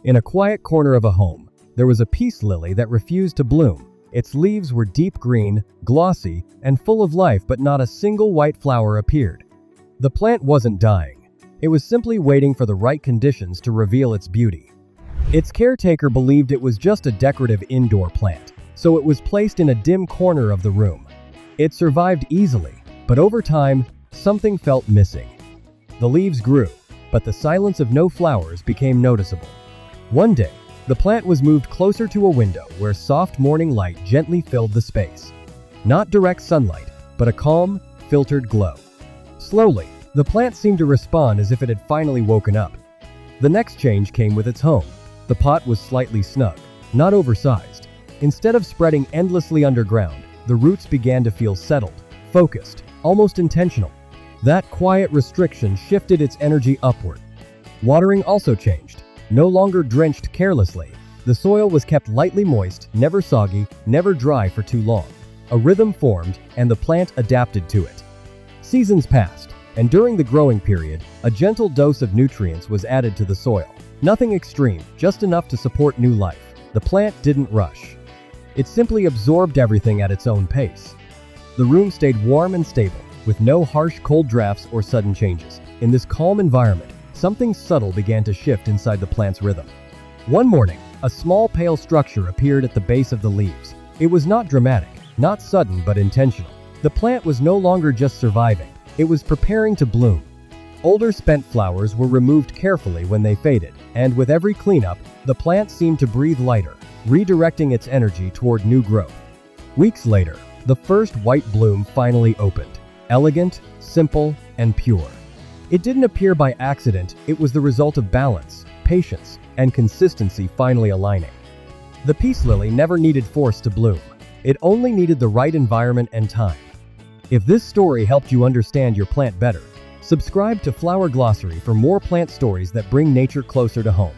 In a quiet corner of a home, there was a peace lily that refused to bloom. Its leaves were deep green, glossy, and full of life, but not a single white flower appeared. The plant wasn't dying. It was simply waiting for the right conditions to reveal its beauty. Its caretaker believed it was just a decorative indoor plant, so it was placed in a dim corner of the room. It survived easily, but over time, something felt missing. The leaves grew, but the silence of no flowers became noticeable. One day, the plant was moved closer to a window where soft morning light gently filled the space. Not direct sunlight, but a calm, filtered glow. Slowly, the plant seemed to respond as if it had finally woken up. The next change came with its home. The pot was slightly snug, not oversized. Instead of spreading endlessly underground, the roots began to feel settled, focused, almost intentional. That quiet restriction shifted its energy upward. Watering also changed. No longer drenched carelessly, the soil was kept lightly moist, never soggy, never dry for too long. A rhythm formed, and the plant adapted to it. Seasons passed, and during the growing period, a gentle dose of nutrients was added to the soil. Nothing extreme, just enough to support new life. The plant didn't rush. It simply absorbed everything at its own pace. The room stayed warm and stable, with no harsh cold drafts or sudden changes. In this calm environment, something subtle began to shift inside the plant's rhythm. One morning, a small pale structure appeared at the base of the leaves. It was not dramatic, not sudden, but intentional. The plant was no longer just surviving, it was preparing to bloom. Older spent flowers were removed carefully when they faded, and with every cleanup, the plant seemed to breathe lighter, redirecting its energy toward new growth. Weeks later, the first white bloom finally opened. Elegant, simple, and pure. It didn't appear by accident, it was the result of balance, patience, and consistency finally aligning. The peace lily never needed force to bloom. It only needed the right environment and time. If this story helped you understand your plant better, subscribe to Flower Glossary for more plant stories that bring nature closer to home.